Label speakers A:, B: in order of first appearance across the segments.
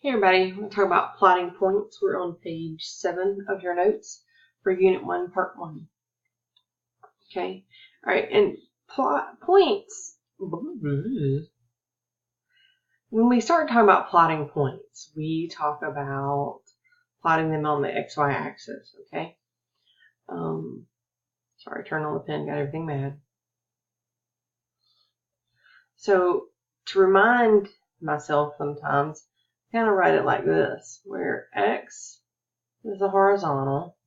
A: Hey everybody, we're going to talk about plotting points. We're on page 7 of your notes for Unit 1, Part 1. Okay, alright, and plot points. When we start talking about plotting points, we talk about plotting them on the XY axis, okay? Sorry, turn on the pen, got everything mad. So, to remind myself sometimes, I kind of write it like this, where X is the horizontal,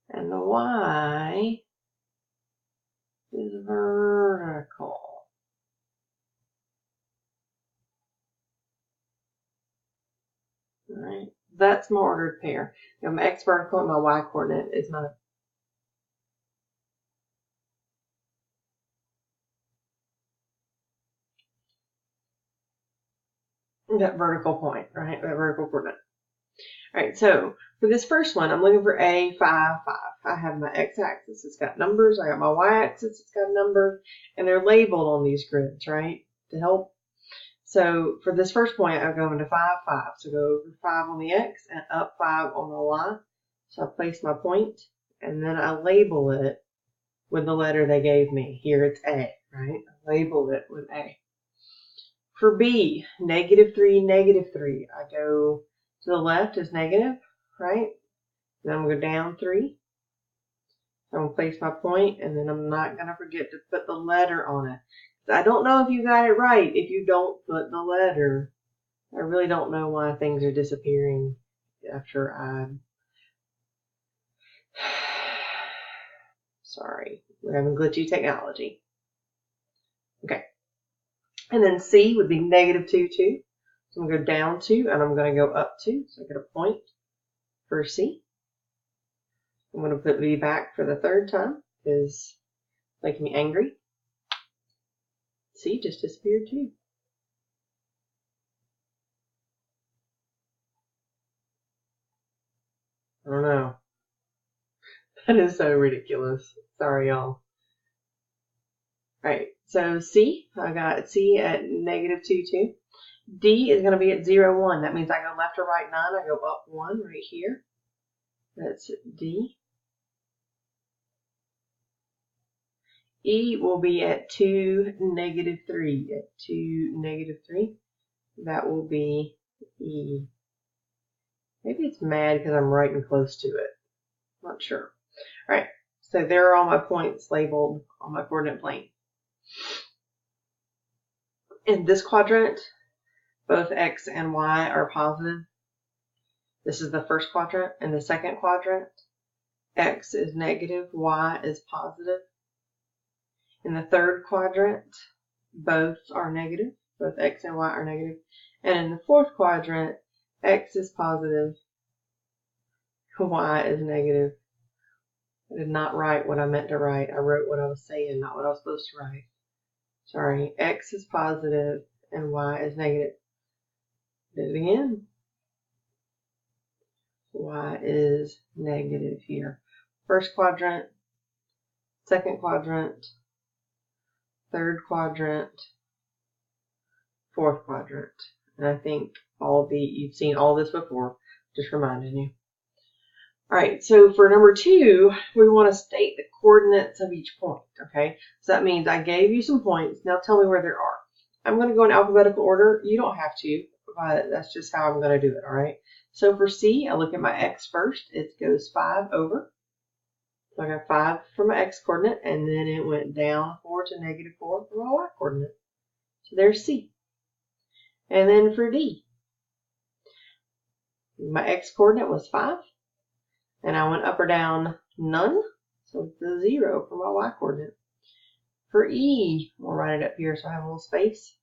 A: and the Y is vertical. All right, that's my ordered pair. You have my X vertical and my Y coordinate is my that vertical point, right? That vertical coordinate. All right, so for this first one, I'm looking for A, 5, 5. I have my x-axis, it's got numbers. I got my y-axis, it's got numbers, and they're labeled on these grids, right, to help. So for this first point, I go into 5, 5. So go over 5 on the x and up 5 on the y. So I place my point, and then I label it with the letter they gave me. Here it's A, right? I label it with A. For B, -3, -3. I go to the left is negative, right? Then I'm going to go down 3. So I'm going to place my point, and then I'm not going to forget to put the letter on it. I don't know if you got it right if you don't put the letter. I really don't know why things are disappearing after I'm... Sorry, we're having glitchy technology. Okay. And then C would be -2, 2. So I'm going to go down 2, and I'm going to go up 2. So I get a point for C. I'm going to put V back for the third time because it's making me angry. C just disappeared too. I don't know. That is so ridiculous. Sorry, y'all. Alright, so C, I got C at -2, 2. D is going to be at 0, 1. That means I go left or right 9. I go up 1 right here. That's D. E will be at 2, -3. At 2, -3. That will be E. Maybe it's mad because I'm writing close to it. Not sure. Alright, so there are all my points labeled on my coordinate plane. In this quadrant, both X and Y are positive. This is the first quadrant. In the second quadrant, X is negative, Y is positive. In the third quadrant, both are negative. Both X and Y are negative. And in the fourth quadrant, X is positive, Y is negative. I did not write what I meant to write. I wrote what I was saying, not what I was supposed to write. Sorry, X is positive and Y is negative. Did it again. Y is negative here. First quadrant, second quadrant, third quadrant, fourth quadrant. And I think you've seen all this before, just reminding you. Alright, so for number 2, we want to state the coordinates of each point, okay? So that means I gave you some points. Now tell me where they are. I'm going to go in alphabetical order. You don't have to, but that's just how I'm going to do it, alright? So for C, I look at my X first. It goes 5 over. So I got 5 for my X coordinate, and then it went down 4 to -4 for my Y coordinate. So there's C. And then for D, my X coordinate was 5. And I went up or down none, so it's a 0 for my Y coordinate. For E, we'll write it up here so I have a little space.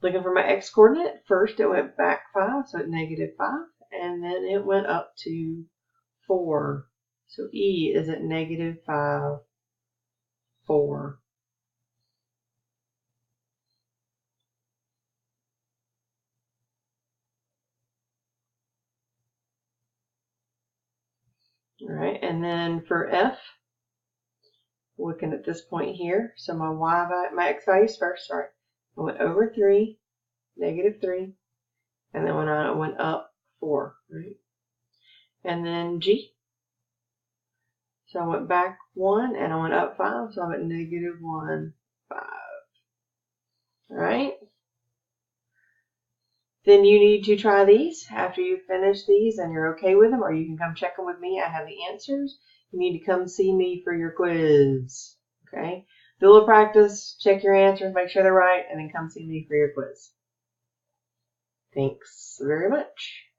A: Looking for my X coordinate, first it went back 5, so it's -5, and then it went up to 4. So E is at -5, 4. Alright, and then for F, looking at this point here, so my X values first, sorry. I went over 3, -3, And then when I went up 4, right? And then G. So I went back 1 and I went up 5, so I went -1, 5. Alright? Then you need to try these after you finish these and you're okay with them, or you can come check them with me. I have the answers. You need to come see me for your quiz. Okay? Do a little practice, check your answers, make sure they're right, and then come see me for your quiz. Thanks very much.